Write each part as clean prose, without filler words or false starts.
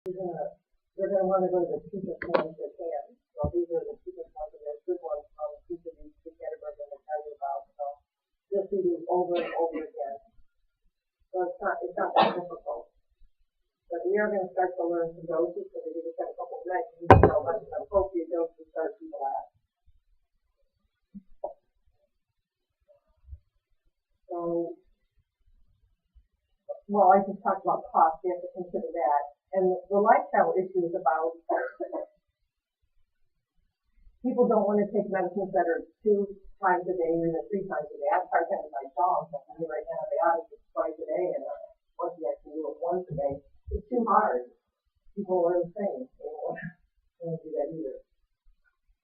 They're gonna wanna go to the cheapest ones they can. So these are the cheapest ones, and there's good ones from each of these categories I'm gonna tell you about. So you'll see these over and over again. So it's not that difficult. But we are gonna start to learn some doses, so we just have a couple of nights, you know what the appropriate dose to start people at. So, well, I just talked about cost, you have to consider that. And the lifestyle issue is about people don't want to take medicines that are 2 times a day or even 3 times a day. I have a hard time with my dogs. I can write antibiotics twice a day, and once you actually do it once a day, it's too hard. People are insane. They don't do that either.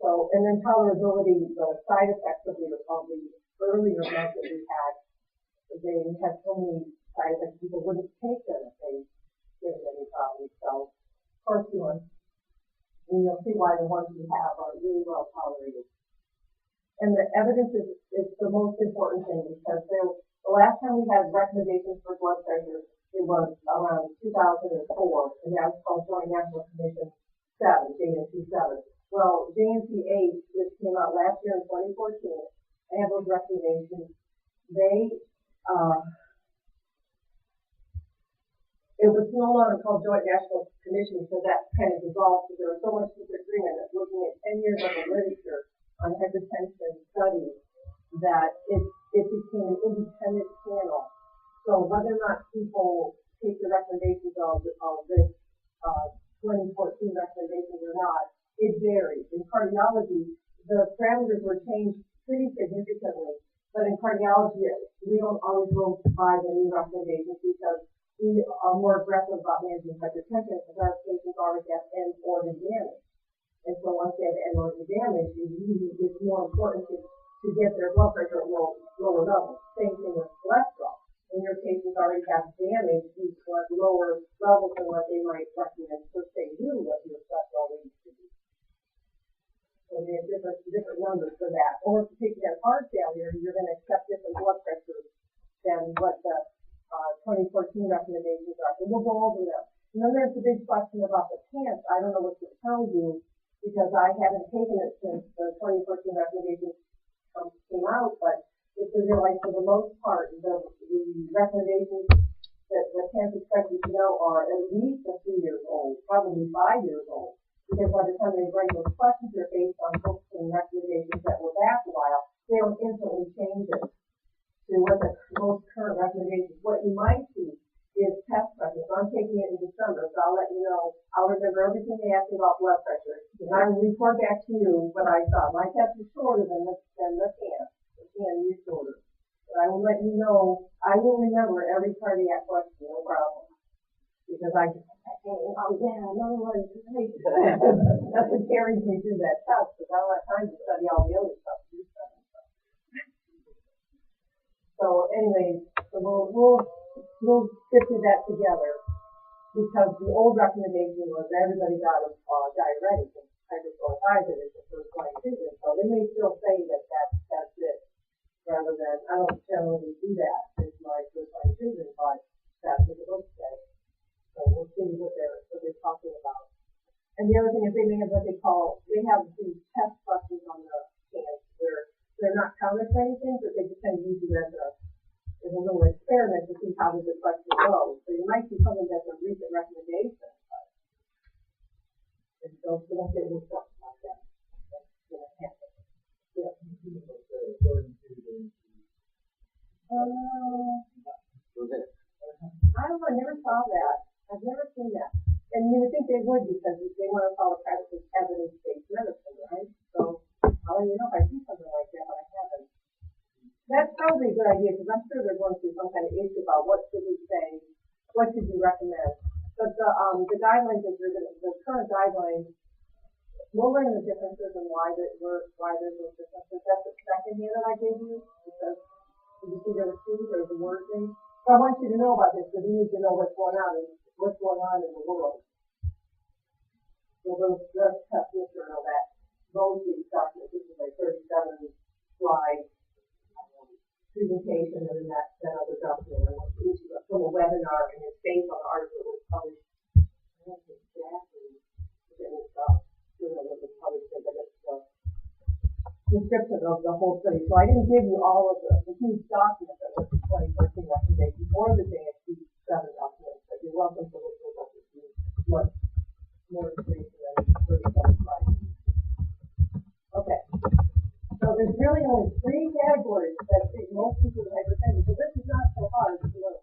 So, and then tolerability, the side effects of the earlier meds that we had, they had so many side effects, people wouldn't take them if they didn't have any problems. So, of course, and you'll see why the ones we have are really well tolerated. And the evidence is the most important thing, because the last time we had recommendations for blood pressure, it was around 2004, and that was called Joint National Commission 7, JNC7. Well, JNC8, which came out last year in 2014, they have those recommendations. It was no longer called Joint National Commission, so that kind of dissolved, because there was so much disagreement of looking at 10 years of the literature on hypertension studies that it became an independent panel. So whether or not people take the recommendations of this 2014 recommendations or not, it varies. In cardiology, the parameters were changed pretty significantly, but in cardiology, we don't always go by the new recommendations, because we are more aggressive about managing hypertension, because our patients already have end-organ damage. And so once they have end-organ damage, it's more important to get their blood pressure at lower levels. Same thing with cholesterol. When your patients already have damage, you want lower levels than what they might recommend per se you what your cholesterol needs to be. So they have different numbers for that. Or if you have heart failure, you're going to accept different blood pressures than what the 2014 recommendations are. So we'll go over them. And then there's the big question about the PANCE. I don't know what to tell you, because I haven't taken it since the 2014 recommendations came out, but if you realize, for the most part, the recommendations that the PANCE expected to know are at least 3 years old, probably 5 years old, because by the time they bring those questions, they're based on books and recommendations that were back a while. They don't instantly change it to what the most current recommendations. What you might see is test pressure. So I'm taking it in December, so I'll let you know. I'll remember everything they asked me about blood pressure, and I will report back to you what I saw. My test is shorter than the PANCE. The PANCE is shorter. But I will let you know. I will remember every cardiac question, no problem. Because I think, oh yeah, another one. That's what carries me through that test, because I don't have time to study all the other stuff. So anyway, so we'll get through that together, because the old recommendation was everybody got a diuretic, and hydrochlorothiazide is the first line treatment. So they may still say that that's it, rather than, I don't generally do that as my first line treatment, but that's what the books say. So we'll see what they're talking about. And the other thing is, they may have what they have these test questions on the PANCE where they're not counted for anything, but they just kind of use it as a little experiment to see how the question goes. So you might see something that's a recent recommendation, but don't get mixed up like that. That's going to happen. Yeah. I don't know, I never saw that. I've never seen that. And you would think they would, because they want to follow practice evidence-based medicine, right? So I'll let you know if I see something like that, but I haven't. That's probably a good idea, because I'm sure they're going through some kind of issue about what should we say, what should you recommend. But the guidelines the current guidelines, we'll learn the differences and why there's those differences. That's the second hand that I gave you, because you see there were 2, there's a word thing. So I want you to know about this, because you need to know what's going on in the world. So let's test this journal that most of these documents, this is like 37 slide presentation, and then that other document, which is from a webinar, and it's based on an article that was published Description of the whole study. So I didn't give you all of the huge document that was the 2014 recommendations or the JSC 7 documents, but you're welcome to look at those if you want more information than 37 slides. Okay. So there's really only 3 categories that treat most people with hypertension. So this is not so hard to learn.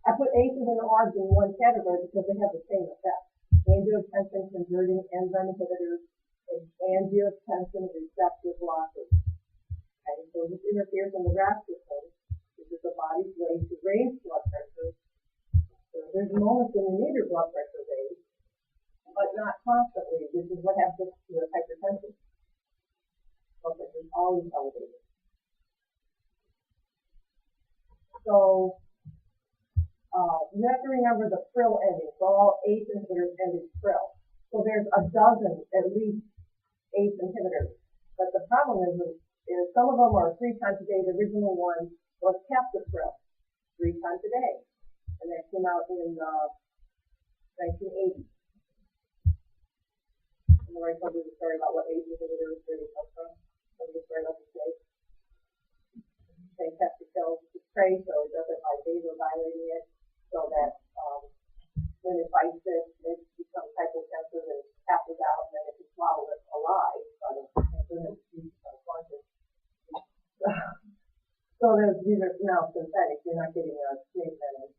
I put ACEs and ARBs in one category because they have the same effect. Angiotensin converting enzyme inhibitors and angiotensin receptor blockers. Okay, so this interferes in the RAS system, which is the body's way to raise blood pressure. So there's moments when you need your blood pressure raised, but not constantly, which is what happens with hypertension. Blood pressure is always elevated. So you have to remember the frill ending. So all ACE inhibitors end in frill. So there's a dozen, at least, ACE inhibitors. But the problem is some of them are 3 times a day. The original one was captopril, 3 times a day. And that came out in the 1980s. And the right somebody was sorry about what ACE inhibitors really come from. Somebody was sorry about the state. They captopril to spray, so it doesn't by vasodilating it. So that when it bites it becomes hypotensive and passes out, and then if you swallow it alive, so these are now synthetic. You're not getting a snake venom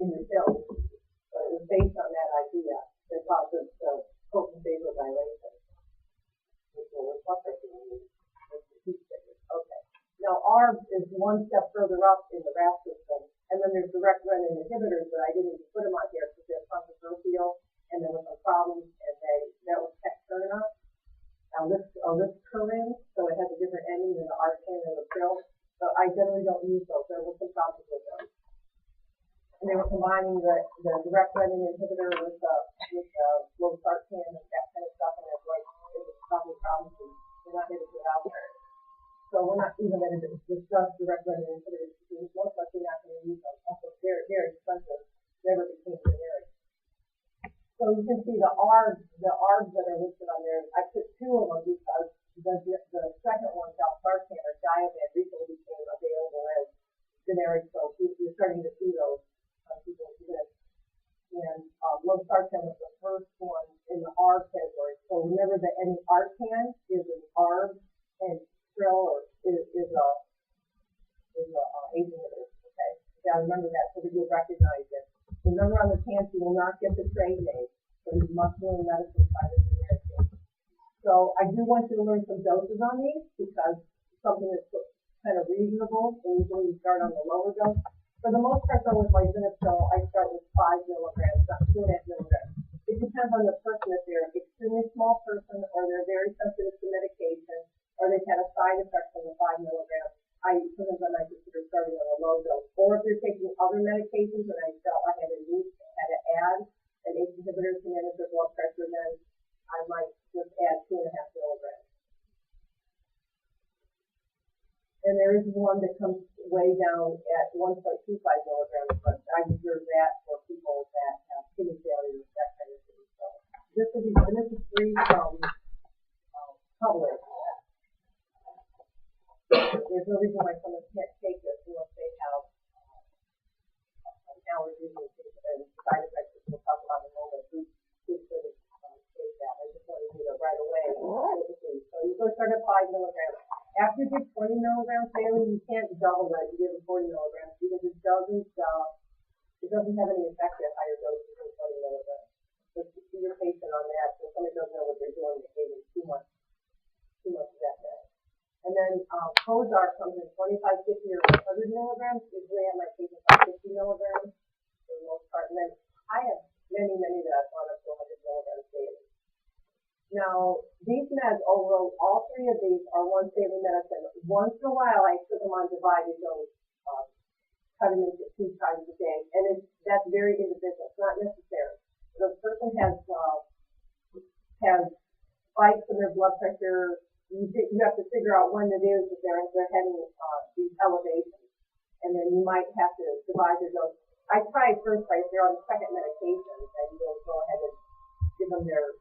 in your pills. But it was based on that idea that causes the potent vasodilation, which will reflect it in the heat stickers. Okay. Now, ARB is one step further up in the RAS system. And then there's direct renin inhibitors that I didn't even put them on here because they're controversial and there was some problems and that was Tecturna, Liskerin, so it has a different ending than the Arcan and the pill. So I generally don't use those. There was some problems with them. And they were combining the direct renin inhibitor with losartan and that kind of stuff, and it was causing problems and we're not going to get out there. So we're not even going to discuss direct renin inhibitors because most likely not going to use them. Also, they're very expensive. Never became generic. So you can see the ARBs that are listed on there. I put 2 of them because the second one, valsartan or Diavan, recently became available as generic. So you're starting to see those on people's lists. And losartan was the first one in the ARB category. So remember that any Arcan is an ARB and Trill is a ACE inhibitor. Okay, you gotta remember that so that you'll recognize it. Remember on the cans you will not get the trade name, so you must learn medicine by the generic name. So I do want you to learn some doses on these because something that's kind of reasonable, and usually you start on the lower dose. For the most part, though, with lisinopril, I start with 5 milligrams, not 2.5 milligrams. It depends on the person if they're an extremely small person or they're very sensitive to medication, or they've had a side effect from the 5 milligrams. Sometimes I might consider starting on a low dose. Or if you're taking other medications and I felt I had to add an ACE inhibitor to manage your blood pressure, then I might just add 2.5 milligrams. And there is one that comes way down at 1.25 milligrams, but I reserve that for people that have kidney failure, that kind of thing. So this is free from public. There's no reason why someone can't take this unless they have allergies and side effects that we'll talk about in a moment. Who could take that? I just wanted you to right away. So you go start at 5 milligrams. After you get 20 milligrams daily, you can't double that. You give them 40 milligrams because it doesn't have any effect at higher doses than 20 milligrams. So see your patient on that. So somebody doesn't know what they're doing, they gave them too much of that day. And then Prozac comes in 25, 50, or 100 milligrams. Usually I have my patients on 50 milligrams for the most part. And then I have many that I've gone up to 100 milligrams daily. Now, these meds, although all 3 of these are once daily medicine, once in a while I took them on divided dose, cut them into 2 times a day. And that's very individual. It's not necessary. So the person has spikes in their blood pressure. You have to figure out when it is that they're having these elevations. and then you might have to divide your dose. I tried first, if they're on the second medication, then you'll go ahead and give them their,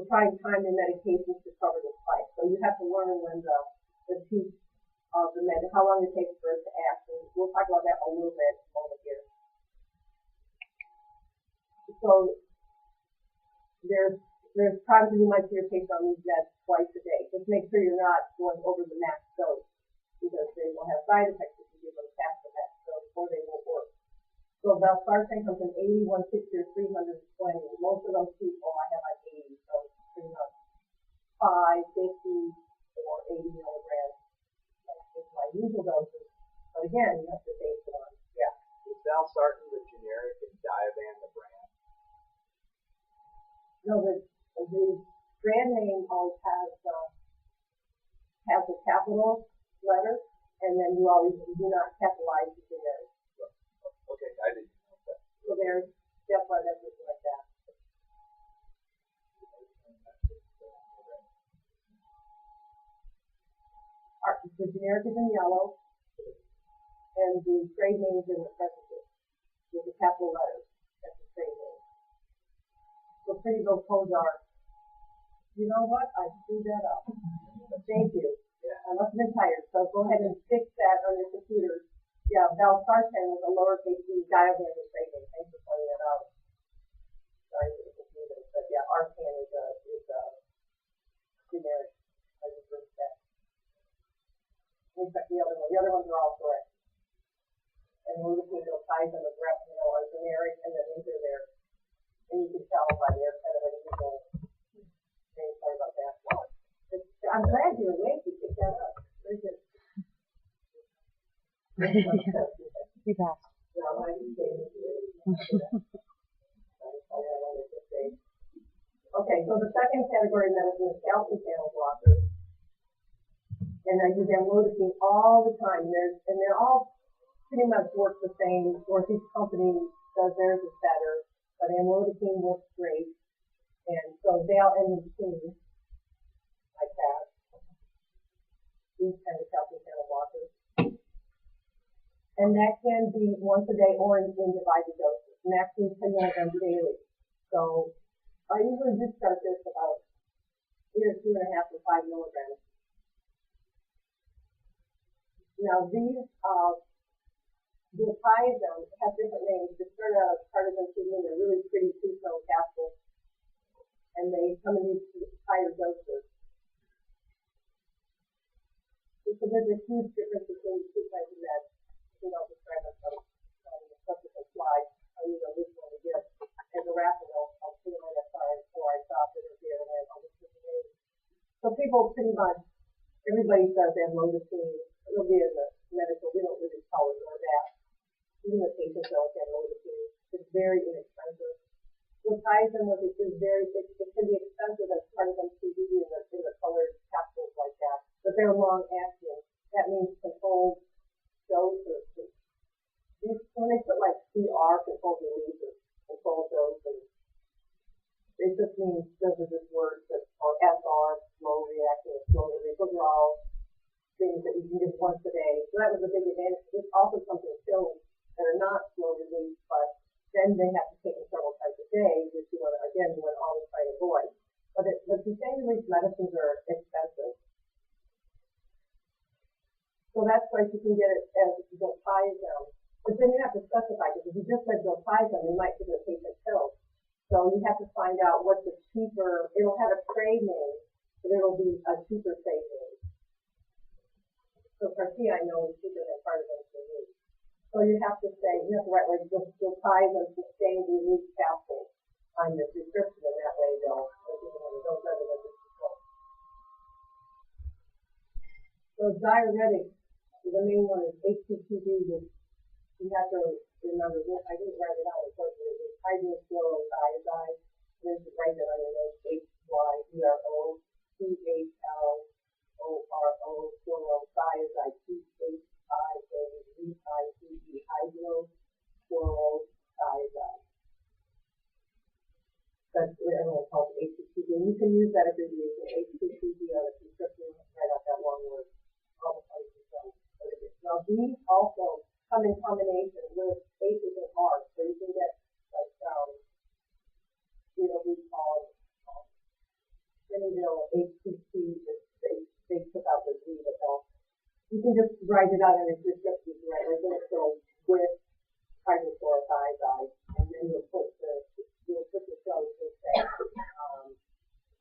try and time their medications to cover the spike. So you have to learn when the peak of the how long it takes for it to act. And we'll talk about that a little bit over here. So there's times when you might see your patient on these meds twice a day. Just make sure you're not going over the max dose, because they will have side effects if you give them past the max dose, or they won't work. So valsartan comes in 80, 160, or 320. Most of those people I have like 80, so it's pretty much 5, 50, or 80 milligrams. It's my usual doses. But again, you have to base it on, yeah. Is valsartan the generic and Diovan the brand? No, the brand name always has a capital letter, and then you do not capitalize the generic. Okay, I didn't know that. So that's why that's looking like that. The generic is in yellow, and the trade name is in the parentheses with the capital letters. That's the trade name. So pretty those codes are. You know what? I screwed that up. Thank you. I must have been tired. So go ahead and fix that on your computer. Yeah, valsartan with a lowercase d, Diovan is trade name. Thanks for pointing that out. Sorry for the confusion, but yeah, Arcan is a generic. I just removed that. Except the other one. The other ones are all correct. And we're looking at those sides on the breath, are generic, and then these are there. And you can tell by their kind of unusual thing. Sorry about that. I'm glad you're awake. You picked that up. Very good. You passed. Okay, so the second category of medicine is calcium channel blockers. And I use amlodipine all the time. They're all pretty much work the same. Or each company does theirs is better, but amlodipine works great. And so valmedicine, like that. These kind of calcium channel blockers. And that can be once a day or in divided doses, maximum 10 milligrams daily. So I usually just start this about either 2.5 or 5 milligrams. Now these diazepam have different names. It's sort of partisan CD, and they're really pretty two-tone capsules, and they come in these higher doses. So there's a huge difference between the two kinds of meds. I'll describe myself on the subsequent slide. I'll use which one to give. And the Rapinol, I'll put it on before I stop it or here, and I'll just put the name. So people pretty much, everybody says amlodipine. It'll be in the medical, we don't really call it or that. Even the patients know it's amlodipine. It's very inexpensive. Diltiazem is it can be expensive as part of MCD in the colored capsules like that, but they're long acting. That means controlled doses. When they put like CR, controlled release, or controlled doses, it just means those are just words that, or SR, slow reacting, slow release. Those are all things that you can give once a day. So that was a big advantage. There's also something pills that are not slow release, but then they have to take them several times a day, which you want to always try to avoid. But the sustained release medicines are expensive. So that's why you can get it as diltiazem. But then you have to specify, because if you just said diltiazem, they might give the patient pills. So you have to find out what's the cheaper, it'll have a trade name, but it'll be a cheaper trade name. So Cartier, I know, is cheaper than part of MCD. So you have to write like diltiazem sustained release capsules on your prescription, and that way they'll residents control. So diuretics, the main one is HCTZ, which you have to remember. I didn't write it out, unfortunately. It's hydrochlorothiazide. You have to write that on your notes. HYDROCHLORO chlorothiazide. CHIAZIDE hydrochlorothiazide. That's what everyone calls HCTZ. And you can use that abbreviation, HCTZ, on a prescription, write out that long word. All the places. But if it's not Now, these also come in combination with ACEs and ARBs, so you can get like, we call Jennyville HTC, they took out the Z, but you can just write it out in a description, right? Like, so with hydrochlorothiazide, and then you'll put the cells to say,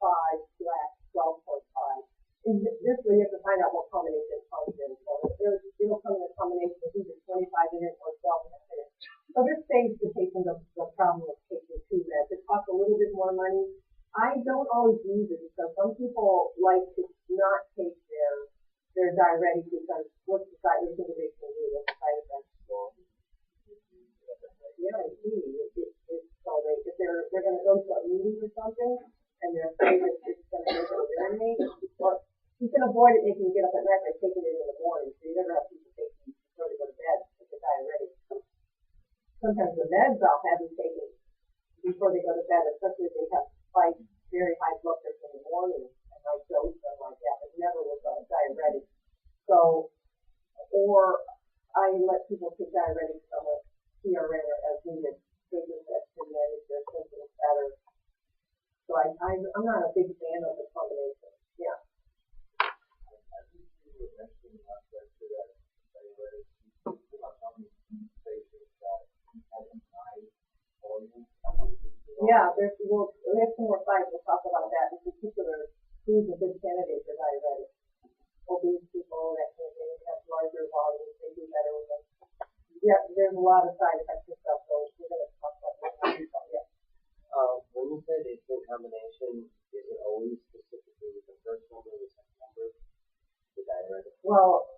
5/12.5. And this way you have to find out what combination it comes in. So it'll come in a combination of either 25 in it or 12 in it. So this saves the patient the problem of taking two meds. It costs a little bit more money. I don't always use it because some people like to not take their diuretic because what's the side effect? What's the side effect? Yeah, I see. So if they're going to go to a meeting or something and they're afraid that it's going to make them urinate, well, you can avoid it making you get up at night by taking it in the morning. So you never have people take these before they go to bed with the diuretic. Sometimes the meds I'll have them taken before they go to bed, especially if they have spiked very high blood pressure in the morning, and I dose them like that, but never with a diuretic. So, or I let people take diuretics from a PRN as needed, thinking that can manage their symptoms better. So I'm not a big fan of the combination. Yeah. I think you were mentioning last lecture that diuretics, about how many patients that have an high volume. Yeah, we have some more slides. We'll talk about that. In particular, who's a good candidate for diuretics? Obese people, that kind of thing, have larger volumes, they do better with them. Yeah, there's a lot of side effects and stuff, so we're going to talk about that. Yeah. When you said it's in combination, is it always specifically with the first number or the second number? The diuretic? Well,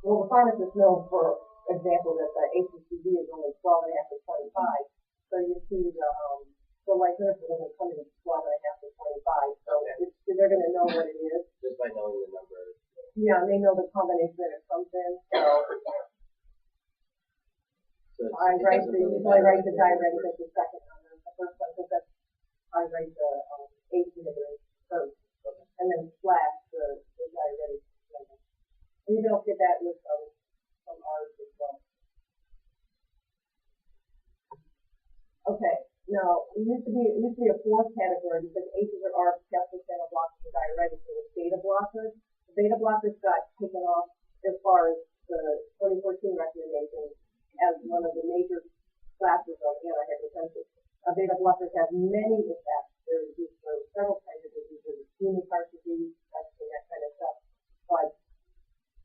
the pharmacists know, for example, that the ACCB is only 12.5 to 25. So you see the likelihood for them to come in 12.5 to 25. So they're going to know what it is. Just by knowing the number. Yeah, and they know the combination that it comes in. So I write the diuretic as the second number. The first one, because I write the ACE inhibitor first, and then slash the diuretic number. And you don't get that with some R's as well. Okay, now it used to be a fourth category because ACEs or ARBs, calcium channel blockers, and diuretics, so with beta blockers. The beta blockers got taken off as far as the 2014 recommendations as one of the major classes of antihypertensives. Beta blockers have many effects. They're used for several kinds of diseases, ischemic heart disease, that kind of stuff.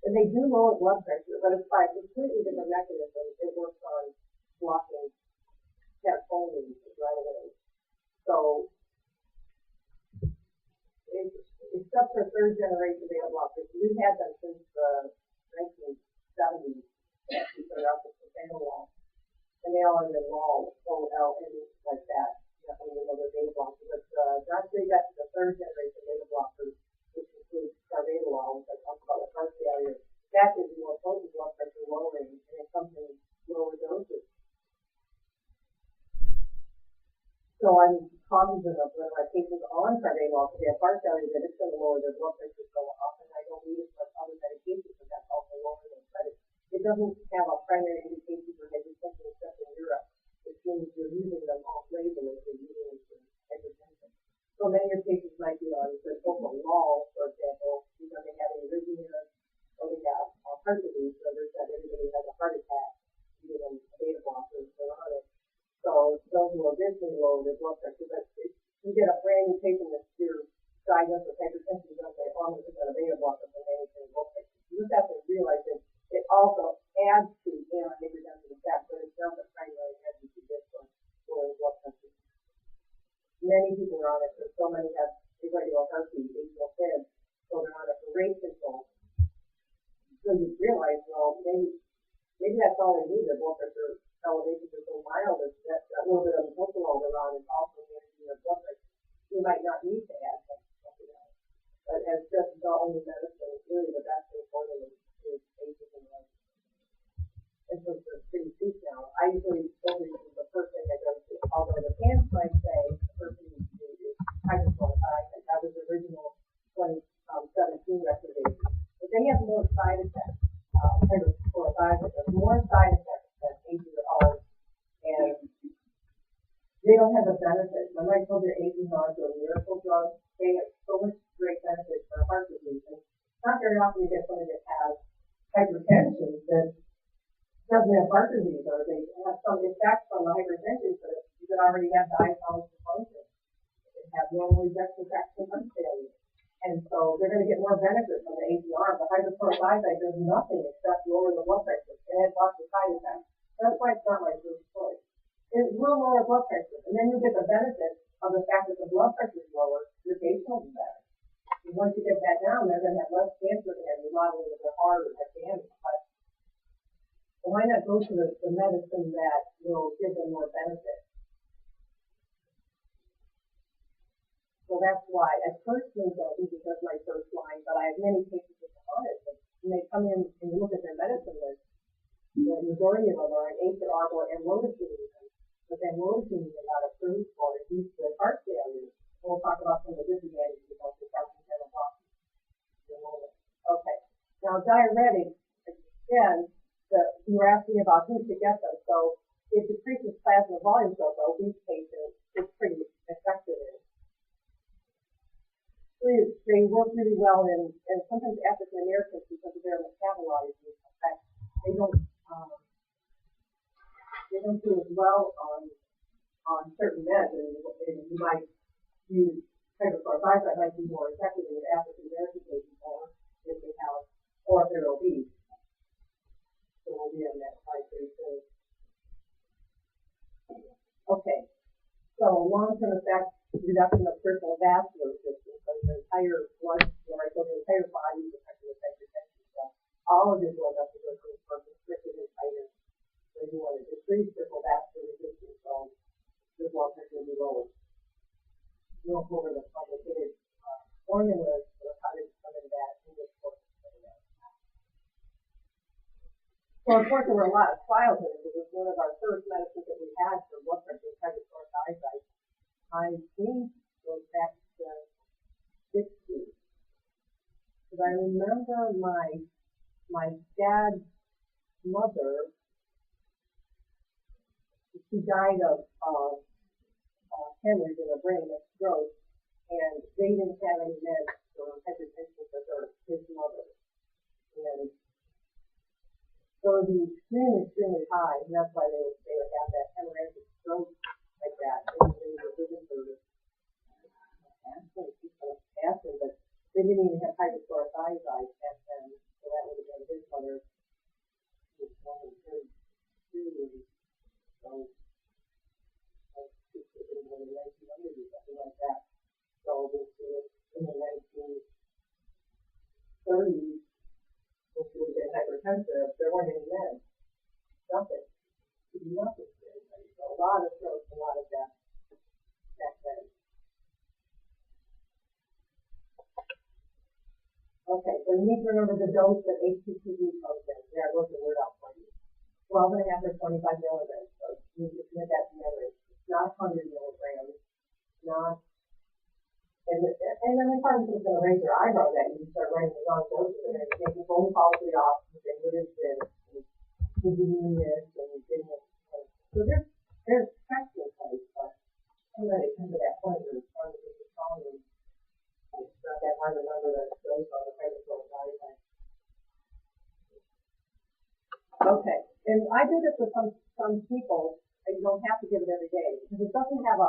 And they do lower blood pressure, but it's by completely different mechanisms. It works on blocking catecholamines, adrenaline. So, except for third generation beta blockers, we've had them since the 1970s. We started out with propranolol, and they all ended in LOL, O-L-N, like that. You don't even know they're beta blockers. But after you got to the third generation beta blockers, which includes carvedilol, which I talked about with heart failure, that is more potent blood pressure lowering, and it comes in lower doses. So I'm cognizant of when my patients are on carvedilol because they have heart failure that it's going to lower their blood pressure so often. I don't need as much other medications, but that's also lowering it. But it doesn't have a primary indication for hypertension except in Europe, which means you're using them off-label if you're using them for hypertension. So many of your patients might be on the propranolol, for example, because they have arrhythmias or they have heart disease. So there's that everybody has a heart attack, you give them beta blockers, they're on it. So those will eventually lower their blood pressure. But if you get a brand new patient that's diagnosed with hypertension, you don't say, oh, I'm going to put a beta blocker for managing blood pressure. You just have to realize that it also adds to antihypertensive effect, but it's not the primary measure to this one, lowering blood pressure. Many people are on it, because so many have irregular heartbeat, atrial fib, so they're on it for rate control. So you realize, well, maybe that's all they need. Their blood pressure elevations are so mild that a little bit of metoprolol they're on is also managing their blood pressure. You might not need to add something else. But as just the only medicine, really the best thing for them is ACEs and ARBs. And so it's pretty cheap now. I usually only use the first thing I go to, although the pants might say the first thing you do is hydrochlorothiazide. That was the original 2017 recommendation. But they have more side effects. they don't have the benefits. Remember I told you APRs are miracle drugs? They have so much great benefits for heart disease. And not very often you get somebody that has hypertension that doesn't have heart disease, or they have some effects from the hypertension, but you could already have diastolic dysfunction. They have normal ejection fraction heart failure. And so they're going to get more benefit from the APR. The hydrochlorothiazide does nothing except lower the blood pressure. It has lots of side effects. That's why it's not my first choice. It will lower blood pressure, and then you get the benefit of the fact that the blood pressure is lower, your patient will be better. And once you get that down, they're going to have less cancer and remodeling of their heart or their damage. But why not go to the medicine that will give them more benefit? So that's why I personally don't use it as my first line, but I have many patients that are on it. When they come in and you look at their medicine list, the majority of them are an ACE or ARB or amlodipine. But amlodipine is not approved for use with heart failure. We'll talk about some of the disadvantages of the calcium channel blockers in a moment. Okay. Now diuretics, again, you were asking about who to get them. So it decreases plasma volume, so the obese patient is pretty effective in. They work really well in, and sometimes African Americans, because of their metabolizing effect, they don't do as well on certain meds, and you might use hydrochlorothiazide might be more effective in African American patients, or if they have, or if they're obese. So we'll be on that slide very soon. Okay, so long-term effects, reduction of peripheral vascular system, so your entire blood, like the entire body is affected with hypertension. So all of your blood vessels are constricted and tighter. So you want to decrease peripheral vascular resistance, so your blood pressure will be lower. We'll go over the complicated formulas for how to determine that in this course. So of course there were a lot of trials in it. It was one of our first medicines that we had for blood pressure, hydrochlorothiazide. I think goes back to the 60s. Because I remember my dad's mother, she died of hemorrhage in her brain, a stroke, and they didn't have any meds for hypertension for her, his mother. And so it would be extremely, extremely high, and that's why they would have that hemorrhagic stroke like that. They were given for aspirin, but they didn't even have hydrochlorothiazide back then, so that would have been his mother. He was born in 32, so in the 1900s or something like that. So this was in the 1930s, which would have been hypertensive. There weren't any meds. Nothing. Nothing. So a lot of strokes, a lot of death back then. Okay, so you need to remember the dose that HTTP comes in. Yeah, I wrote the word out for you. 12 and a half or 25 milligrams. So you need to commit that to memory. It's not 100 milligrams. Not. And then the person is going to raise their eyebrows at you and start writing the wrong doses. They're going to make a phone call to the office and say, what is this? And did you mean this? And you didn't. So there's checks in place, but I'm going to come to that point where it's hard to get the phone and it's not that hard to remember that it's dose on the hydrochlorothiazide. Okay, and I did this with some people, and you don't have to give it every day, because it doesn't have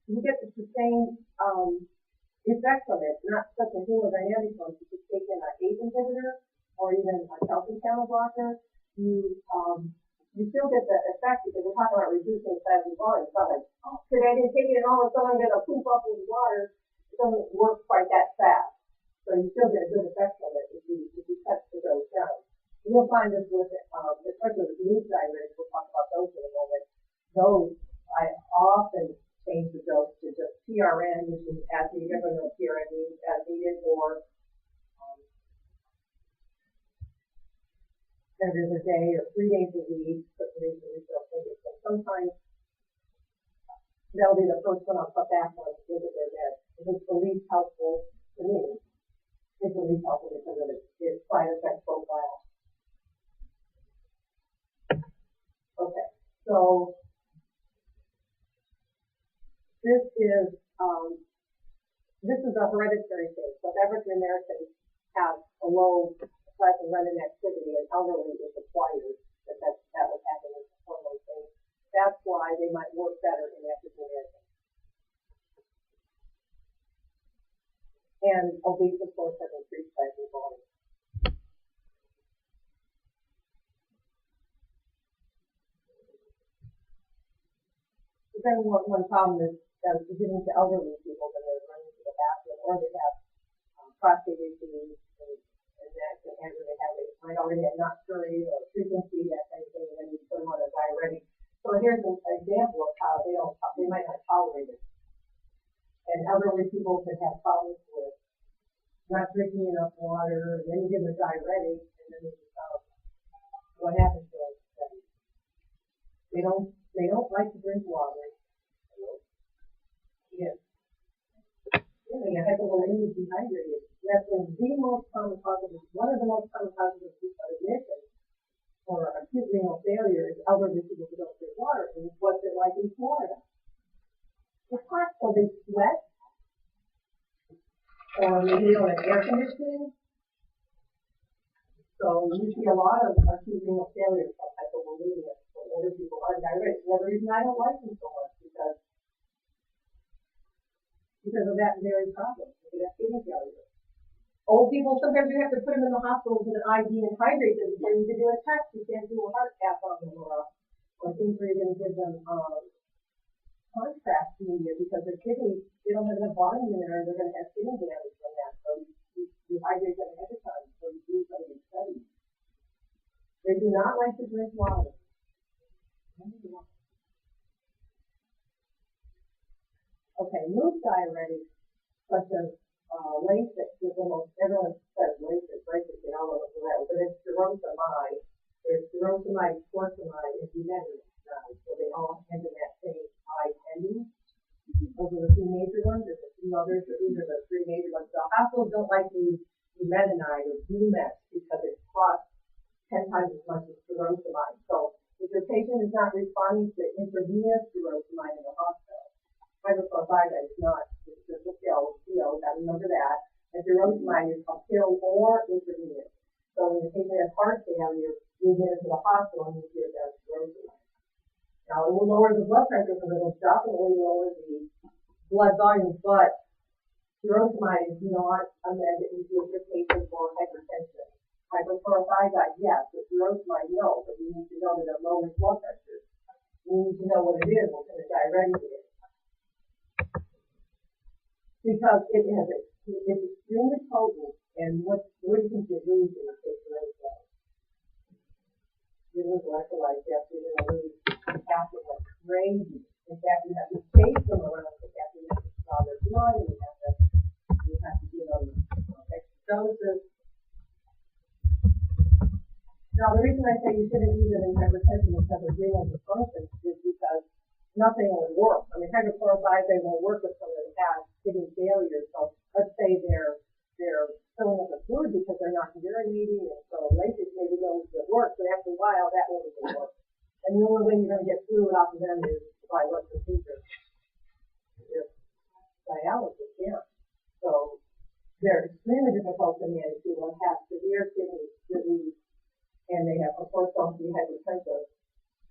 you get the sustained effect from it, not such a hemodynamic one. If you take in an ACE inhibitor or even a calcium channel blocker, you still get the effect, because we're talking about reducing plasma volume. It's not like, oh, today I didn't take it and all of a sudden I'm going to poop up with water. It doesn't work quite that fast. So you still get a good effect from it if you cut the dose down. And you'll find this with, especially with loose diuretics, we'll talk about those in a moment. Those, I often change the dose to just PRN, which is as needed. Everyone knows PRN means as needed, or every other day, or 3 days a week, but 3 days a week, they'll take it. So sometimes that'll be the first one I'll put back on with their meds. If it's the least helpful to me, it's the least helpful because of its side effect profile. this is a hereditary thing, so if African Americans have a low plasma renin activity and elderly is acquired, that would happen with the hormone thing. That's why they might work better in African Americans. And obese, of course, has increased plasma volume. But then one problem is giving to elderly people when they're running to the bathroom, or they have prostate issues, and that can aggravate how they might already have nocturia or frequency, that kind of thing, and then you put them on a diuretic. So here's an example of how they might not tolerate it. And elderly people can have problems with not drinking enough water, and then you give them a diuretic, and then what happens to them? They don't like to drink water. Yes. They have hypovolemia, dehydrated. That's one of the most common causes of admission for acute renal failure is elderly people who don't drink water. And what's it like in Florida? It's hot, so they sweat. Or maybe they don't have air conditioning. So you see a lot of acute renal failure from hypovolemia for older people undiuretic. Another reason I don't like them so much because of that very problem. They have kidney failure. Old people, sometimes you have to put them in the hospital with an IV and hydrate them before you can do a test. You can't do a heart cath on them or things where you're going to give them contrast media because their kidneys, they don't have enough volume in there and they're going to have kidney damage from that. So you hydrate them ahead of time before you do some of these studies. They do not like to drink water. Okay, loop diuretics such as Lasix is the most, everyone says Lasix, they all know that, but it's furosemide. There's furosemide, torsemide, and bumetanide, so they all end in that same I ending. Those are the three major ones. There's a few others, but these are the three major ones. So hospitals don't like to use bumetanide or Bumex because it costs 10 times as much as furosemide. So if your patient is not responding to intravenous furosemide in the hospital, hydrochlorothiazide is not, it's just a pill, gotta remember that. And furosemide is a pill or intravenous. So when the patient has heart failure, you get into the hospital and you give them furosemide. Now it will lower the blood pressure because it will definitely lower the blood volume, but furosemide is not a med that you give your patient for hypertension. Hydrochlorothiazide, yes, but furosemide, no, but you need to know that it lowers blood pressure. You need to know what it is, what kind of diuretic it is. Because it's extremely potent, and what you think you're losing is electrolytes. You lose electrolytes, yes, you're going to lose potassium like crazy. In fact, you have to chase them around potassium, you have to draw their blood, and you have to give them extra doses. Now, the reason I say you shouldn't use it in hypertension because of renal dysfunction is because nothing will work. I mean, hydrochlorothiazide won't work with someone who has kidney failure. So let's say they're filling up with fluid because they're not urinating, and so Lasix maybe goes to work, but after a while that won't even work. And the only way you're going to get fluid off of them is by what procedure? Dialysis, yeah. So they're extremely difficult to manage. People have severe kidney disease, and they have, of course, don't be hypertensive.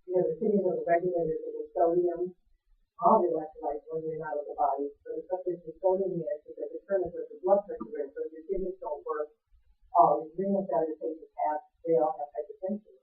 The kidneys are the regulators of the sodium, all the electrolytes when you're out of the body, but especially the sodium management that determines what the blood pressure is. So if your kidneys don't work, all these renal failure patients have, they all have hypertension.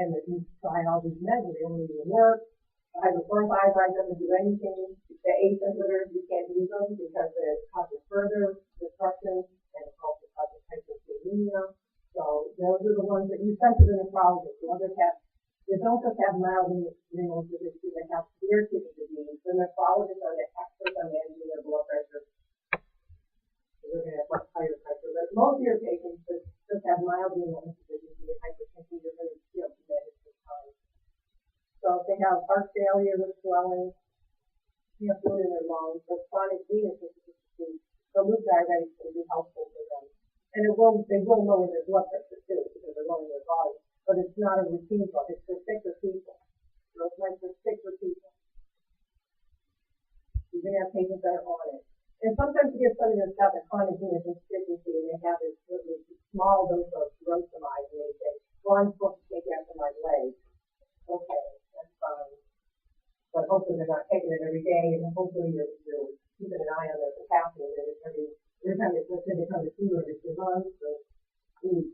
And if you try all these meds, they don't even work. Hydrochlorothiazide doesn't do anything. The ACE inhibitors, you can't use them because it causes further destruction and it also causes hyperkalemia. So those are the ones that you send to the nephrologist. The others have, they don't just have mild renal disease, they have severe kidney disease. The nephrologists are the experts on managing their blood pressure. So they're going to have much higher pressure. But most of your patients just have mild renal insufficiency and hypertension. You're going to be able to manage this time. So if they have heart failure with swelling, you have fluid in their lungs, or chronic venous insufficiency, the loop diuretics can be helpful for them. And they will lower their blood pressure too, because they're lowering their volume. But it's not a routine drug. It's for sicker people. It's like for sicker people. You're going to have patients that are on it. And sometimes you get somebody that's got the chronic venous insufficiency and they have this really small dose of furosemide and they say, well, I'm supposed to take that for my legs. Okay, that's fine. But hopefully they're not taking it every day and hopefully you're keeping an eye on their potassium and every time it's let's say they come to see you every 2 months, so you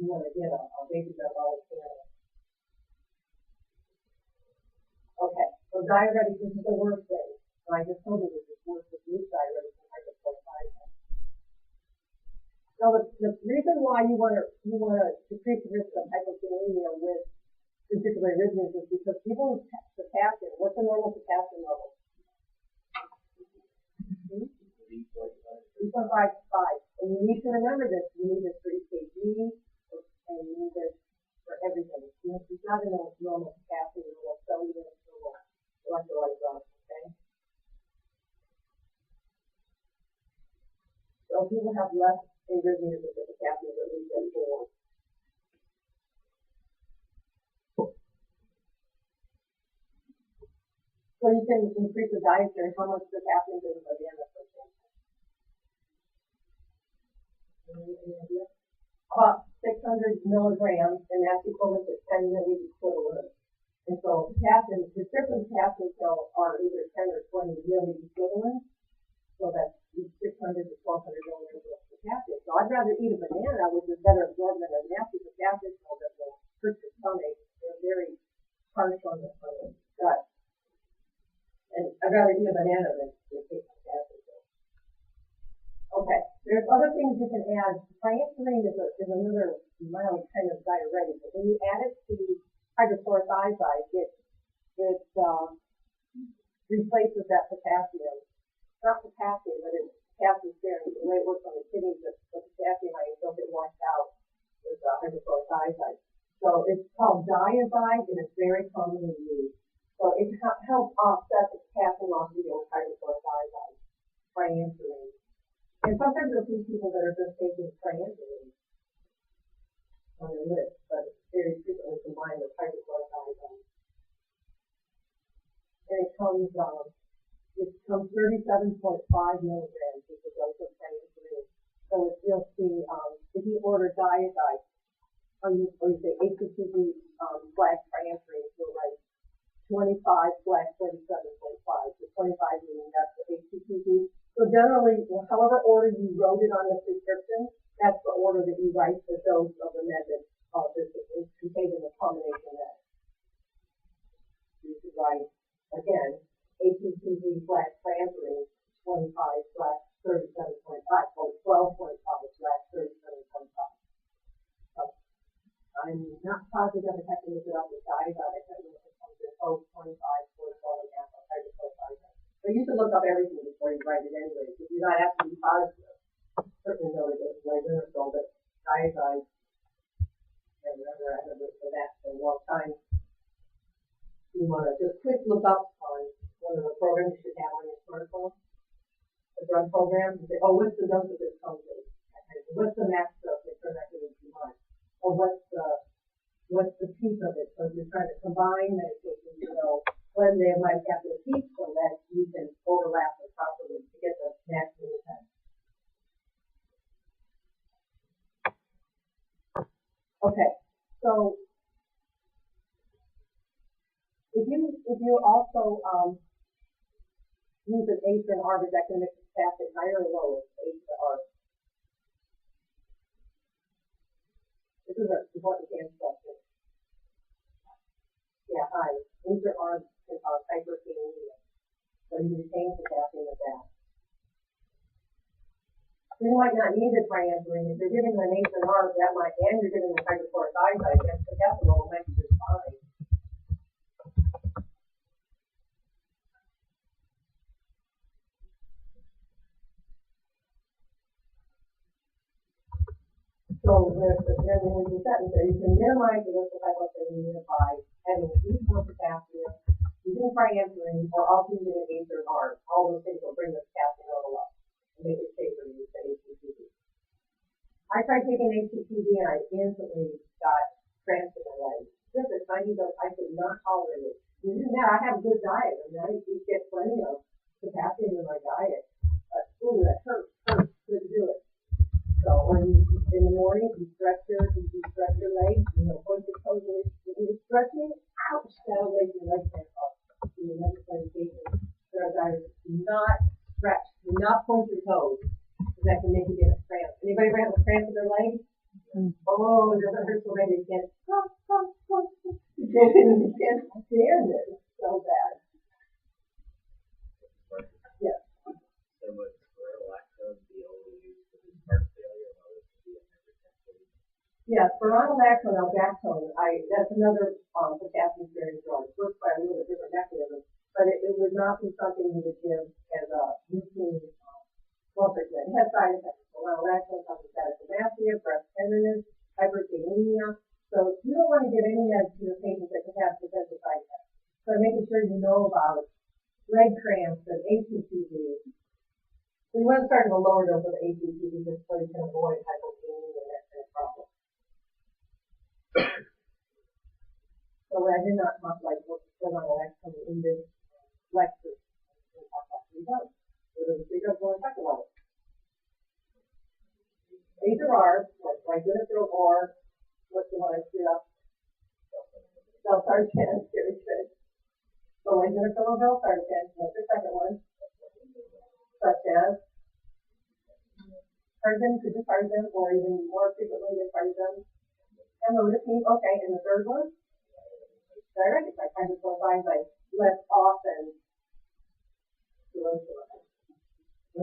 want to get a baby metabolic panel. Okay, so diuretics is the worst thing. And I just told you this is worse with loose diuretics and hydrochlorothiazide. Now the reason why you want to decrease the risk of hypochloremia with ventricular arrhythmias is because people with potassium, what's the normal potassium level? 3.55. And you need to remember this. You need this for EKG, and you need this for everything. You've got to know normal potassium, normal sodium, normal electrolyte levels, okay? So people have less arrhythmias with the potassium, at least at 4. So you can increase the dietary, how much potassium is in the banana, for example? Any idea? About 600 milligrams, and that's equivalent to 10 milliliters equivalent. And so potassium, the different potassium cells are either 10 or 20 milliliters equivalent. So that's 600 to 1200 milligrams of potassium. So I'd rather eat a banana, which is better absorbed than a nasty potassium cell that will hurt your stomach. They're very harsh on the gut. And I'd rather eat a banana than take potassium. Okay, there's other things you can add. Triamcinolone is another mild kind of diuretic, but when you add it to hydrochlorothiazide, it replaces that potassium. Not potassium, but it's potassium sparing. The way it works on the kidneys, the potassium ions don't get washed out with hydrochlorothiazide. So it's called diazide, and it's very commonly used. So it helps offset the potassium loss we get with hydrochlorothiazide, triamcinolone. And sometimes you'll see people that are just taking triamcinolone on their list, but it's very frequently combined with hydrochlorothiazide. And it comes 37.5 milligrams is the dose of triamcinolone. So if you'll see, if you order diazide, or you say HCTZ /triamcinolone, you'll write 25/37.5. So 25 meaning that's the HCTZ. So generally, however order you wrote it on the prescription, that's the order that you write the dose of the med that is contained in the combination med. You should write, again, HCTZ /triamcinolone 25/37.5, or 12.5/37.5. I'm not positive if I can look it up with diazide. I can't look at something 25 or 12.5 or hydrochlorothiazide. So you should look up everything before you write it anyway. If you're not absolutely positive, certainly know that it's lisinopril, but diazide, and remember I have looked for that for a long time. You want to just quick look up on one of the programs you should have on your smartphone, the drug program, and say, oh, what's the dose of this compound? What's the max dose? Make sure that isn't too much. Or what's the peak of it? So if you're trying to combine medications, you know, when they might have the peak so that you can overlap them properly to get the maximum effect. Okay, so if you also use an ACE and ARB, is that going to make the potassium higher or lower? ACE or ARB. This is an important cancer question. Yeah, high. ACE or ARB can cause hyperkalemia. So you retain potassium with that. So you might not need the triamcinolone. If you're giving an ACE and ARB, that might, and you're giving the hydrochlorothiazide, that potassium level might be just fine. So when we set there, you can minimize the risk of hypochloremia by having at least more potassium, using triamcinolone, or also using an ACE or ARB. All those things will bring the potassium level up and make it safer to use the HCTZ. I tried taking HCTZ and I instantly got cramps in my legs. Just a tiny dose, I could not tolerate it. Even now, I have a good diet. I mean, I get plenty of potassium in my diet. But stretcher, you stretch your legs, point your toes, when you're stretching, ouch, that'll make your legs stand up. In the next meditation, there are guys, do not stretch, do not point your toes, because that can make you get a cramp. Anybody ever have a cramp in their legs? Oh, it doesn't hurt so bad, you can't, you can't stand it, it's so bad. Yes. So would spironolactone be only used for this heart failure, or would it be a hypertension? Yeah, spironolactone, naltrexone, that's another potassium-sparing drug. Works by a little bit different mechanism, but it would not be something you would give as a routine blood pressure. It has side effects. Spironolactone causes gynecomastia, breast tenderness, hyperkalemia. So you don't want to give any meds to your patients that could have potential side effects. So making sure you know about leg cramps and ACTV. So you want to start at a lower dose of ACTV just so you can avoid hypokalemia and that kind of problem. So I did not talk like what's going on in this lecture. We'll talk about three drugs. What are the three drugs we're going to talk about? These are ours, like Lisinopril or what's the one I screwed up? Valsartan, very good. So Lisinopril or Valsartan, what's the second one? Such as Tarzan, Tarzan, or even more frequently than Tarzan. And Lodipine, okay, and the third one? Diuretics, like hydrochloride, like less often. Unless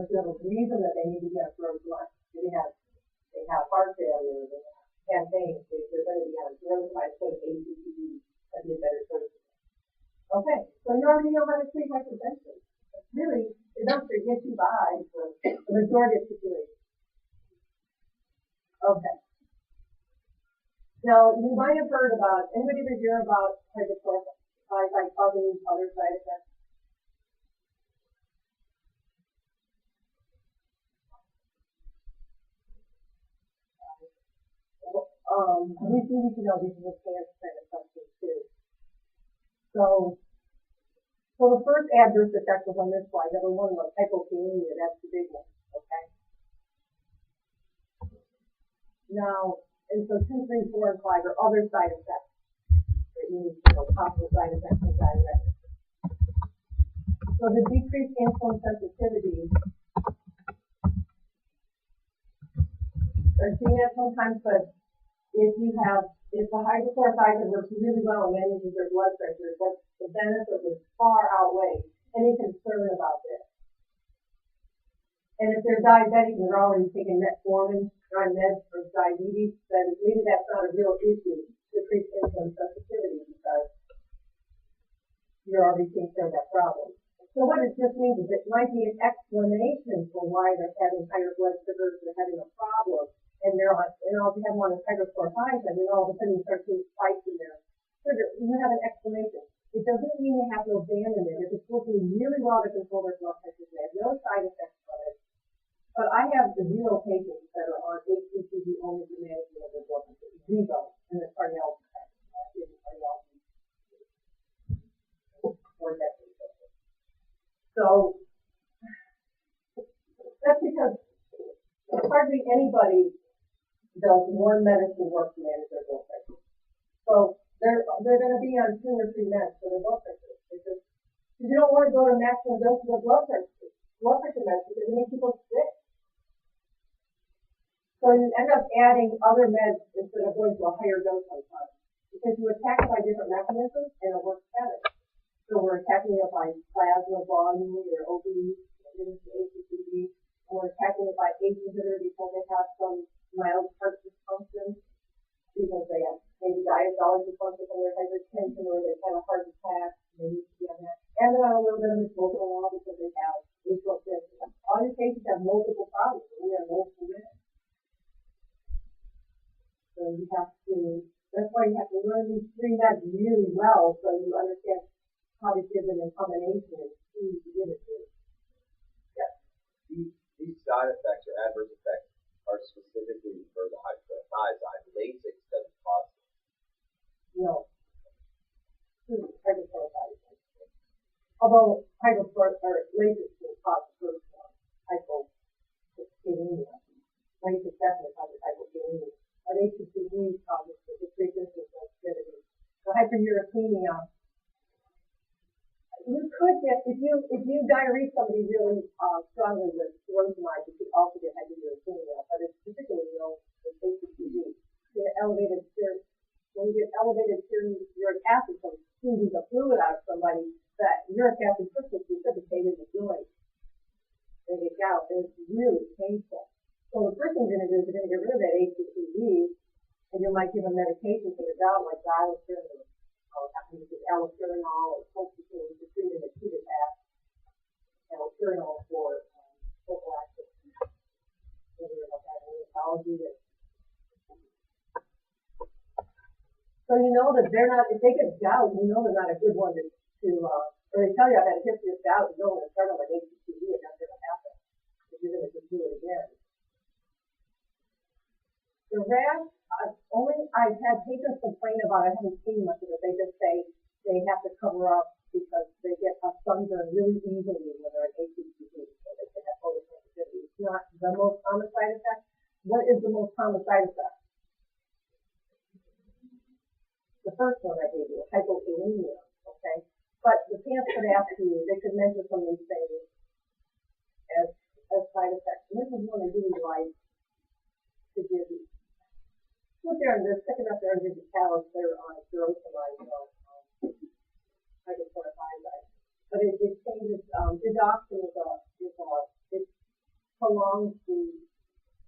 you have a reason that they need to get a furosemide. They have heart failure, they have pain, they're going to be on furosemide, so ACTV, that'd be a better choice. Okay, so you already know how to treat hypertension. Really, enough to get you by for the majority of situations. Okay. Now, you might have heard about, anybody ever hear about hydrochloride like causing other side effects? We need to know this is a cancer kind of question too. So the first adverse effect was on this slide. Number one was hypokalemia. That's the big one. Okay. Now, and so 2, 3, 4, and 5 are other side effects that you need to know, possible side effects of diuretics. So the decreased insulin sensitivity. I've seen that sometimes, but if the hydrochlorothiazide works really well and manages their blood pressure, but the benefit would far outweigh any concern about this. And if they're diabetic and they're already taking metformin or on meds for diabetes, then maybe that's not a real issue, decreased insulin sensitivity, because you're already taking care of that problem. So what it just means is it might be an explanation for why they're having higher blood sugars, they're having a problem, and they're on, if you have one of hydrochlorothiazide, then all of a sudden you start seeing spikes in their sugar. You have an explanation. It doesn't mean they have to abandon it. If it's working really well to control their blood pressure, they have no side effects from it. But I have 0 patients that are on HCTV only for management of their blood pressure. 0 in the cardiology practice. For decades. So that's because hardly anybody does one medicine work to manage their blood pressure. So they're going to be on 2 or 3 meds for their blood pressure. Because you don't want to go to maximum doses of blood pressure meds because it makes people sick. So you end up adding other meds instead of going to a higher dose sometimes. Because you attack it by different mechanisms and it works better. So we're attacking it by plasma volume or OB, ACTV, and we're attacking it by ACE inhibitor because they have some mild heart dysfunction, because they have maybe diastolic dysfunction from their hypertension or they've had a heart attack, they need to be on that. And they're on a little bit of metoprolol because they have atrial fibrillation. All these patients have multiple problems, and we have multiple meds. So you have to, that's why you have to learn these 3 meds really well so you understand how to give them in combination and who to give it to. Yes. These side effects or adverse effects are specifically for the hydrochlorothiazide. Lasix doesn't cause them. No. Hydrochlorothiazide. Although Lasix can cause the first one, hypokalemia. Lasix definitely causes hypokalemia. But ACTV HCCD causes the pre-existing sensitivity. So hyperuricemia, you could get, if you diarrhea somebody really strongly with furosemide, you could also get hyperuricemia, but it's particularly known with HCCD. When you get elevated uric acid from squeezing the fluid out of somebody, that uric acid crystals precipitate in the joint. They get gout, and it's really painful. So the first thing you're going to do is you're going to get rid of that HCCD, and you might give a medication for the gout, like xylostazine, or allopurinol, or colchicine to treat an acute attack, allopurinol for prophylaxis. Whether it's rheumatology. So you know that they're not, if they get gout, you know they're not a good one to or they tell you I've had a history of gout, you don't want to start on like HCCD, and that's going to happen. If you're going to just do it again. The rash, I've had patients complain about, I haven't seen much of it, they just say they have to cover up because they get a sunburn really easily when they're at HCCD, so they can have photosensitivity. It's not the most common side effect. What is the most common side effect? The first one I gave you, hypokalemia, okay? But the parents could ask you, they could mention some of these things as side effects. And this is one I really like to give you. Look there, and they're sticking up there under the callus, they're on furosemide, hydrochlorothiazide. But it changes, digoxin it prolongs the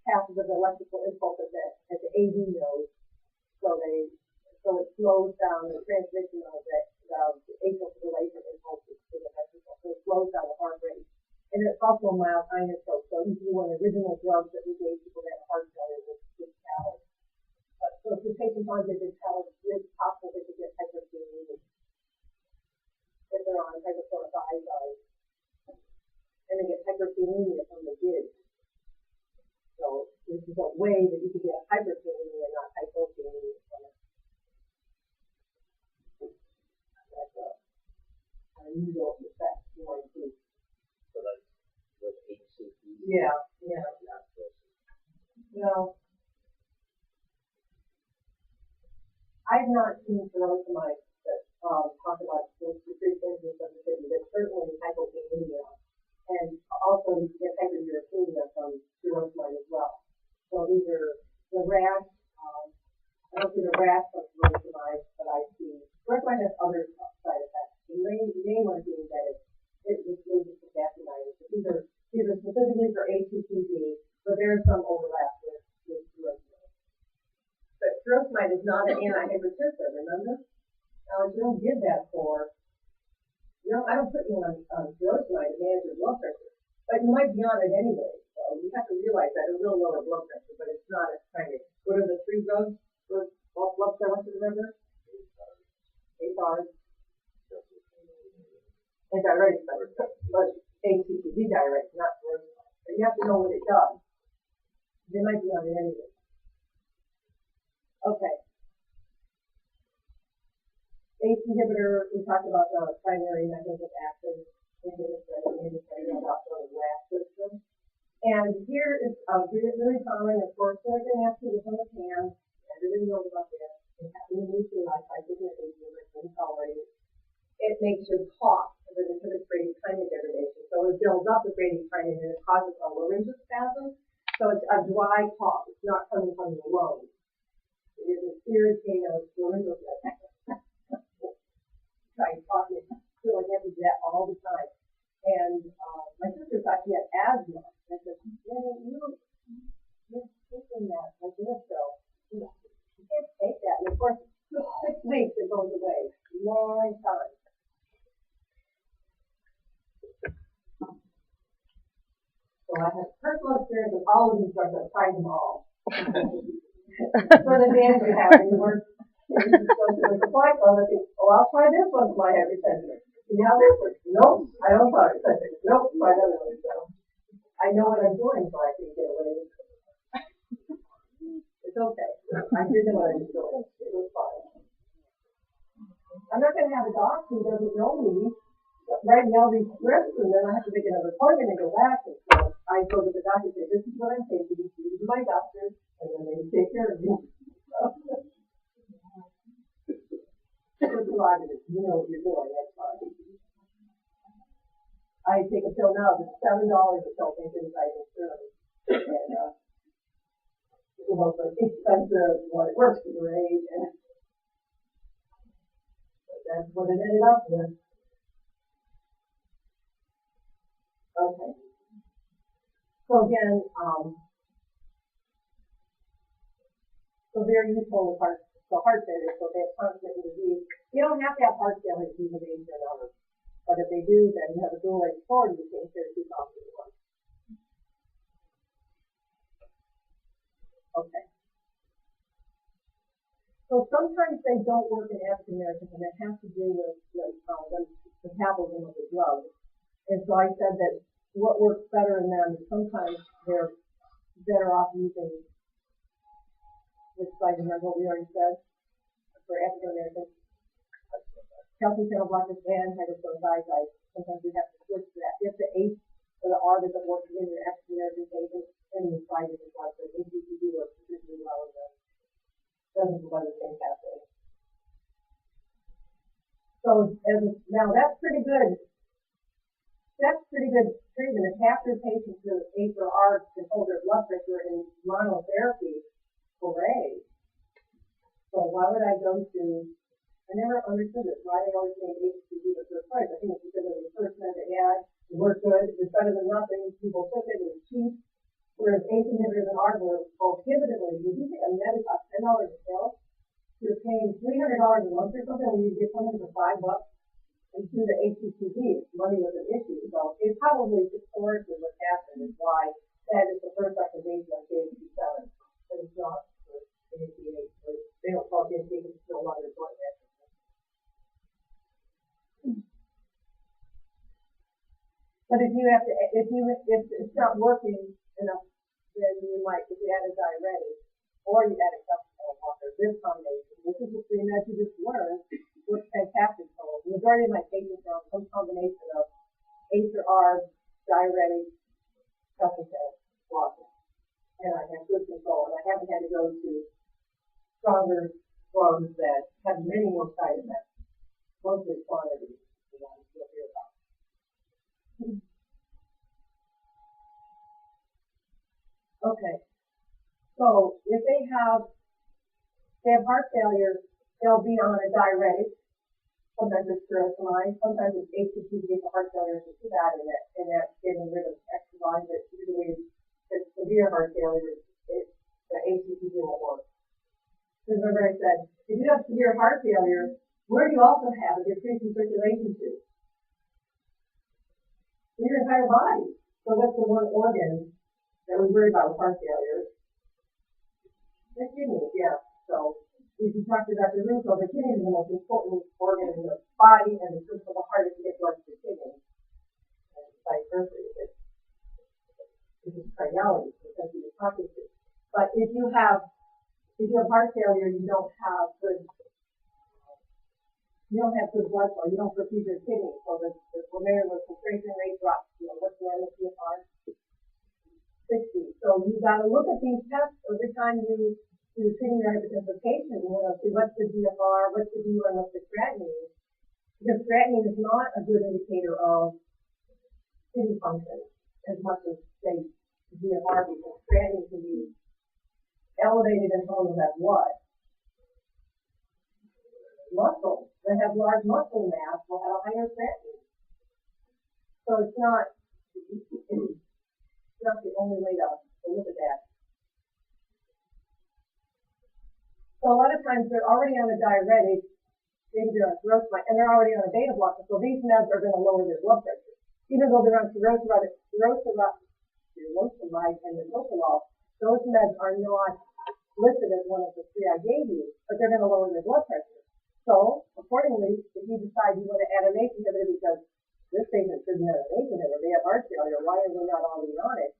passes of the electrical impulse at the AV node, so it slows down the transmission of the atrial fibrillation impulses to the ventricle, so it slows down the heart rate. And it's also a mild inotrope, so usually one of the original drugs that we gave people that had heart failure was callus. So if your patient's on callus, it's possible they could get hyperkalemia if they're on hydrochlorothiazide, and they get hyperkalemia from the DID. So this is a way that you could get hyperkalemia, not hypokalemia from it. That's an unusual effect you might see. So that's with HCP. Yeah. Not this. Well, I've not seen furosemide that talk about the pre-existing sensitivity. There's certainly hypokalemia, and also you can get hyperuricemia from furosemide as well. So these are the rash. I don't see the rash from furosemide, but I see furosemide has other side effects. The main one being that it loses the fasciitis. These are specifically for HCCD, but there is some overlap with furosemide. But furosemide is not an antihypertensive, remember? Now, you don't give that for, I don't put you on furosemide to manage your blood pressure, but you might be on it anyway. So you have to realize that it will lower blood pressure, but it's not as primary. What are the three drugs for blood pressure? I want you to remember? ARS. Antidiuretic, but HCCD diuretic, not furosemide. But you have to know what it does. They might be on it anyway. Okay. ACE inhibitor, we talked about the primary mechanism of action, inhibitor about the RAS system. And here is really common, of course, they're going to ask you this on the pan. Everybody knows about this. It happens in nucleoli by taking an agent that's untolerated. It makes you cough because it inhibits bradykinin degradation. So it builds up the bradykinin and it causes a laryngospasm. So it's a dry cough. It's not coming from the lungs. It is an irritating laryngospasm. Try talking. I feel like I have to do that all the time. And my sister thought she had asthma. And I said, you're taking that like this, so you can't take that. And of course, 6 weeks it goes away. Long time. So I have personal experience with all of these drugs. I've tried them all. For the advantage you have when you work, you go to the supply club and think, oh, I'll try this one for my hypertension. See how this works? Nope, I don't try it. Nope, try another one. So I know what I'm doing, so I can get away with it. It's okay. I did know what I was doing. It was fine. I'm not going to have a doctor who doesn't know me write me all these scripts, and then I have to make another appointment and go back. And so I go to the doctor and say, this is what I'm taking. These are my doctors, and then they take care of me. So, prerogative, you know what you're doing, that's fine. I take a pill now, it's $7 a pill, think inside insurance. And, it's almost like expensive when it works for your age, and but that's what it ended up with. Okay. So again, so very useful with heart failure, so they have constant disease. You don't have to have heart failure to use an age or another, but if they do, then you have a dual age 40, you can share 2001. Okay. So sometimes they don't work in African Americans, and it has to do with the metabolism of the drug. And so I said that what works better in them is sometimes they're better off using, which I remember what we already said, for African Americans, calcium channel blockers and hydrochlorothiazide. Sometimes you have to switch to that. If the H or the R doesn't work in your African American patients, then you try different drugs. So ACTD works particularly well in them. Doesn't provide the same pathway. So now that's pretty good. That's pretty good treatment. If half your patients with H or R can hold their blood pressure in monotherapy, hooray. So why would I go to, I never understood this, why they always say HCG the first price. I think it's because it was the first med they had, it worked good, it was better than nothing, people took it, it was cheap. Whereas ACE inhibitors and ARB were prohibitively, did you think a med cost $10 a pill? You're paying $300 a month or something when you get something for $5. And to the HCCD, money was an issue. So it probably historically what happened is why that is the first recommendation on JHC7. But it's not for NCA. They don't call it NCA, it's still not their joint mechanism. But if it's not working enough, then you might, if you add a diuretic or you add a calcium blocker, this combination, this is the three meds you just learned, works fantastic. So the majority of my patients are on some combination of ACE or ARB, diuretic, calcium blocker. And I have good control, and I haven't had to go to stronger drugs that have many more side effects, mostly quantity, the ones you'll hear about. Okay, so if they have heart failure, they'll be on a diuretic, sometimes it's furosemide, sometimes it's HCG to get the heart failure to do that, and that's getting rid of exercise, but usually it's severe heart failure, the HCG won't work. Because remember I said, if you have severe heart failure, where do you also have a decrease in circulation to? In your entire body. So what's the one organ that we worry about with heart failure? The kidneys, yeah. So if you talk to Dr. Russo, the kidney is the most important organ in the body, and the system of the heart is to get blood to the kidney. And vice versa, it's cardiology, because you're talking to. But if you have heart failure, you don't have good blood flow, you don't perfuse your kidney, so the glomerular filtration rate drops. You know, what's normal CFR? 60. So you got to look at these tests every time you're treating your hypertensive patient. You want to see what's the GFR, what's the D1, what's the creatinine. Because creatinine is not a good indicator of kidney function as much as, say, GFR, because creatinine can be elevated in someone who has what? Muscle. That have large muscle mass will have a higher creatinine. So it's not the only way to look at that. So a lot of times they're already on a diuretic, maybe they're on furosemide, and they're already on a beta blocker, so these meds are going to lower their blood pressure. Even though they're on furosemide and metoprolol, those meds are not listed as one of the three I gave you, but they're going to lower their blood pressure. So, accordingly, if you decide you want to add an ACE inhibitor because this patient should be on an ACE inhibitor, they have heart failure, why are they not already on it?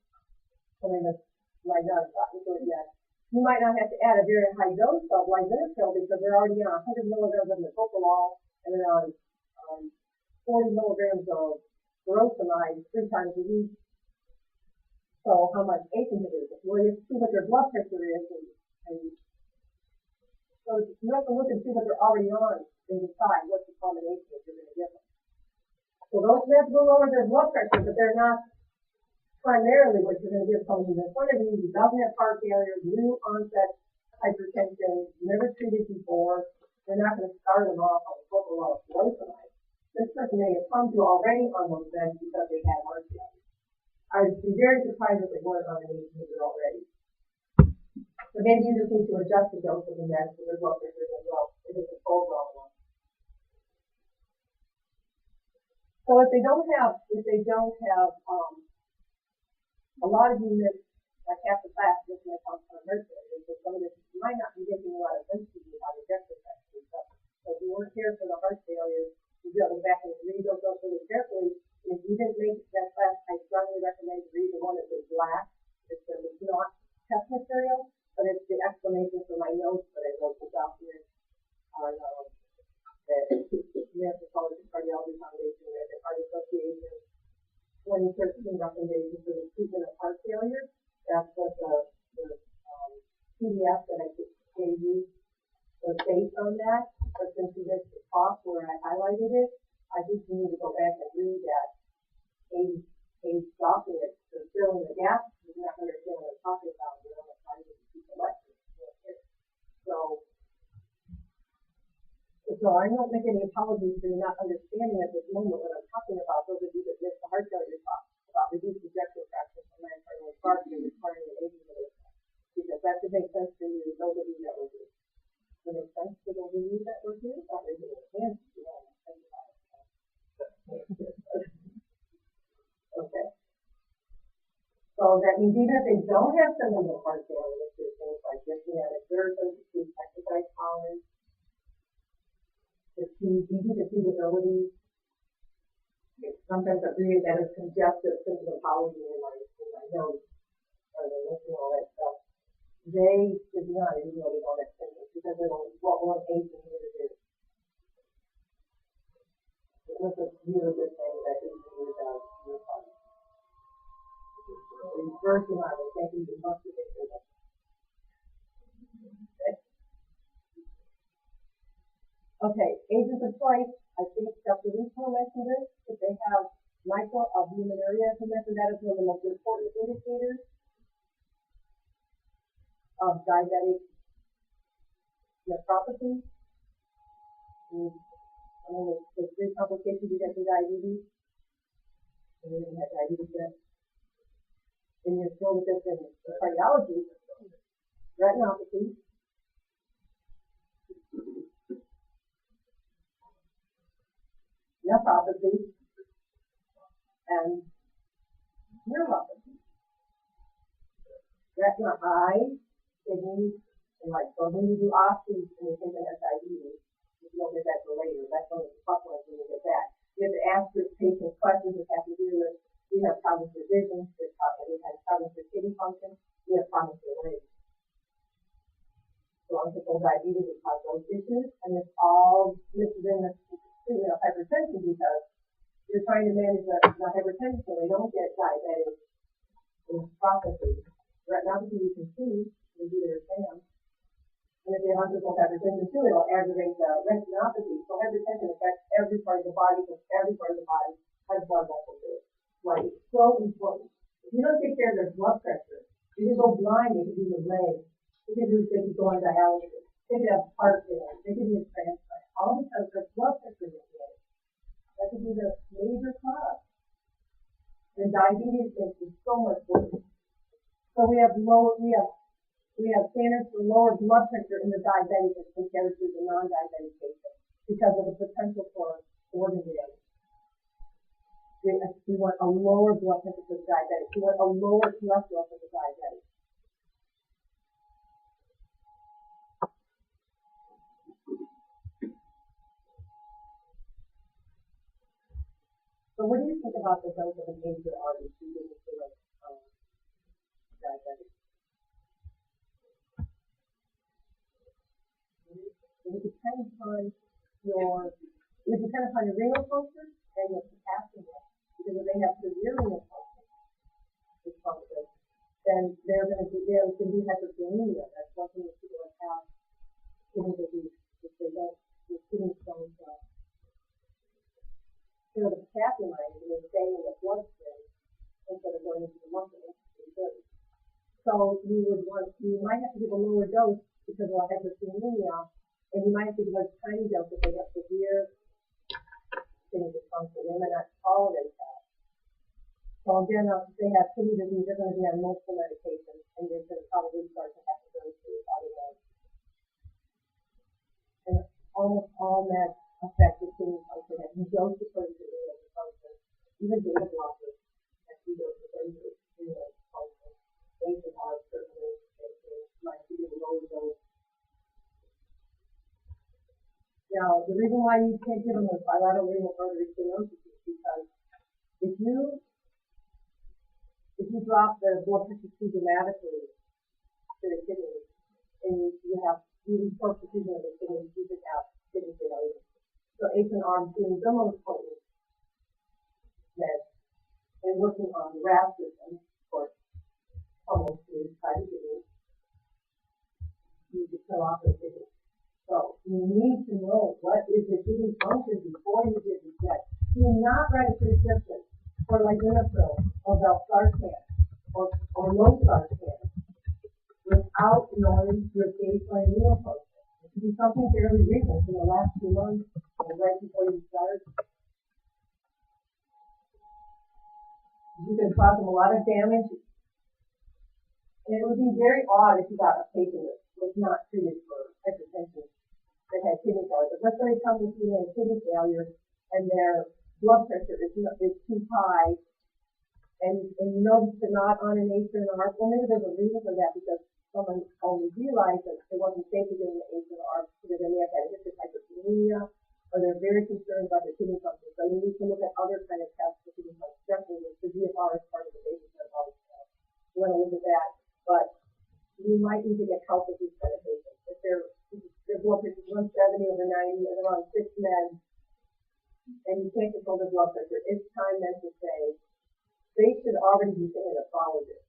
Something that might not have gotten to it yet. You might not have to add a very high dose of lisinopril because they're already on 100 milligrams of metoprolol and they're on 40 milligrams of furosemide 3 times a week. So how much ACE inhibitors? Well, you see what their blood pressure is, and so So you have to look and see what they're already on and decide what's the combination that you're gonna give them. So those meds will lower their blood pressure, but they're not primarily what you're gonna give someone who's in front of you who doesn't have heart failure, new onset hypertension, never treated before. They're not gonna start them off on a total of furosemide. This person may have come to already on those meds because they had heart failure. I'd be very surprised if they weren't on an ACE inhibitor already. So maybe you just need to adjust the dose of the meds for their blood pressure as well, if it's a full blown one. So if they don't have, a lot of units, like half the class, just when it comes to heart failure, so some of this might not be making a lot of sense to you how to get this actually. So if you weren't here for the heart failure, you'd be able to go back and read those notes really carefully. And if you didn't make that class, I strongly recommend you read the one that's in black. It's not test material, but it's the explanation for my notes that I wrote the document on the American College of Cardiology Foundation, American Heart Association, 2013 recommendations for the treatment of heart failure. That's what the PDF that I just gave you was based on that. But since you missed the talk where I highlighted it, I think you need to go back and read that page document to fill in the gaps. You're not understand what I'm talking about. You know, I'm trying to keep the lecture. So I don't make any apologies for you not understanding at this moment what I'm talking about. Those of you that missed the heart failure talk about reduced ejection fraction from myocardial infarction requiring an ACE inhibitor, because that should make sense for you. Those of you that were here, does it make sense to those of you that were here? Not raising your hands. Okay. So that means even if they don't have symptoms of heart failure, which is things like dyspnea, exertion, decreased exercise tolerance, feasibility. Sometimes I read that it's congestive symptomatology in my notes, or they're listening all that stuff. They should not, even though they don't have symptoms, because it'll what one ACE inhibitor is. It was a really good thing that ACE inhibitor does in your body. Reverse your mind, thank you, must be it. Okay, agents of choice, I think Dr. Russo mentioned this, if they have microalbuminuria as a method, that is one of the most important indicators of diabetic nephropathy. One of the three complications you get from diabetes, and you didn't have diabetes yet, and you're still with this in cardiology, retinopathy, nephropathy, and neuropathy. Retina, eye, kidney, and like, so when you do OSCE and you think of diabetes, you don't get that till later. That's one of the tough ones when you get that. You have to ask your patient questions that have to do with, do you have problems with vision? Do you have problems with kidney function? Do you have problems with legs? So uncontrolled diabetes is cause those issues, and it's all listed in the treatment of hypertension because you're trying to manage the hypertension so they don't get diabetic nephropathy. Retinopathy you can see, they do their exam. And if they have uncontrolled hypertension too, it'll aggravate the retinopathy. So hypertension affects every part of the body, because every part of the body has blood vessels in it. Like, it's so important. If you don't take care of their blood pressure, you can go blind, they can do the legs, they can go on dialysis, they can have heart failure, they can be a transplant, all because their blood pressure is low. That could be the major cause. And diabetes makes it so much worse. So we have standards for lower blood pressure in the diabetic as compared to the non-diabetic patient because of the potential for organ damage. We want a lower blood pressure for the diabetic. We want a lower cholesterol for the diabetic. So what do you think about the dose of an ACE or ARB treated with diabetic? It depends on your renal function and your potassium level. Because if they have severe renal function, then there can be hyperkalemia. That's one thing that people have given this you might have to give a lower dose because of hyperkalemia, and you might have to give a tiny dose if they have severe kidney dysfunction. They might not tolerate that. So again, if they have kidney disease, they're going to be on multiple medications, and they're going to probably start to have to go through other meds. And almost all meds affect the kidney function, and you dose according to renal function. Even beta blockers have to dose according to renal function. Agent are certainly might be a lower dose. Now, the reason why you can't give them with bilateral renal artery stenosis is because if you drop the blood pressure too dramatically to the kidney, and you restore perfusion of the kidney, you could have kidney failure. So ACE and ARB being the most potent meds and working on the RAS system, of course, almost to try to kidney, you could kill off the kidney. So you need to know what is the kidney function before you give these meds. Do not write a prescription for lisinopril or valsartan or losartan without knowing your baseline renal function. It could be something fairly recent in the last 2 months or right before you start. You can cause them a lot of damage. And it would be very odd if you got a patient that was not treated for hypertension that had kidney failure. But let's say they come with you and kidney failure and their blood pressure is too high, and you notice they're not on an ACE or an ARB. Well, maybe there's a reason for that because someone only realized that it wasn't safe to give them the ACE or ARB because they may have had a history of hyperkalemia, or they're very concerned about their kidney function. So you need to look at other kind of tests for kidney function. Definitely the GFR is part of the basic metabolic test. You want to look at that, but you might need to get help with these kind of patients. If their blood pressure is 170 over 90 and they're on 6 meds, and you can't control their blood pressure, it's time then to say they should already be seeing a nephrologist.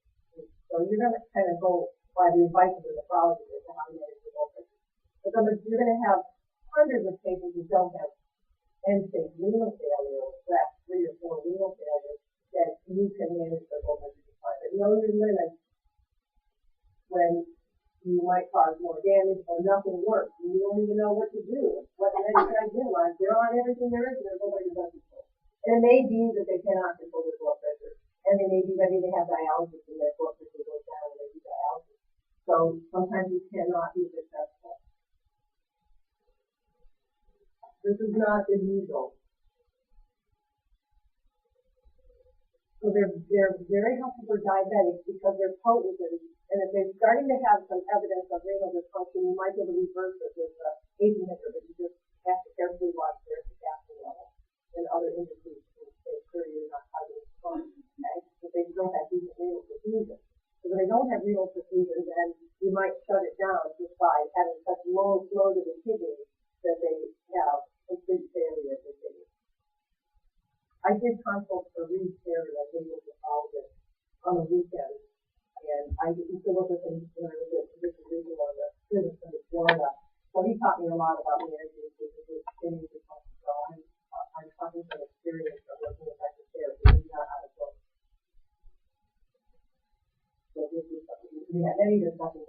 So you're going to kind of go by the advice of the nephrologist as to how to manage their blood pressure. But you're going to have hundreds of patients who don't have end-stage renal failure, perhaps 3 or 4 renal failure, that you can manage their blood pressure decline. But know your limits when you might cause more damage or nothing works. You don't even know what to do. What meds should I give on? They're on everything there is, and their blood pressure doesn't control. And it may be that they cannot control their blood pressure, and they may be ready to have dialysis, and their blood pressure goes down, and they do dialysis. So sometimes you cannot be successful. This is not unusual. So they're very helpful for diabetics because they're potent, and if they're starting to have some evidence of renal dysfunction, you might be able to reverse it with ACE inhibitor, but you just have to carefully watch their potassium level and other indices to make sure you're not causing dysfunction. Okay, if they don't have decent renal perfusion. So when they don't have renal perfusion, then you might shut it down just by having such low flow to the kidney that they have complete failure of the kidney. I did consult for Reed Terry, I think was a nephrologist, on the weekend, and I used to work with him when I was at Richard Regional on the Citizen of Florida. So he taught me a lot about managing kidney dysfunction. So I'm talking from experience of working with Dr. Terry, so he's not out of book. So this is something we had many discussions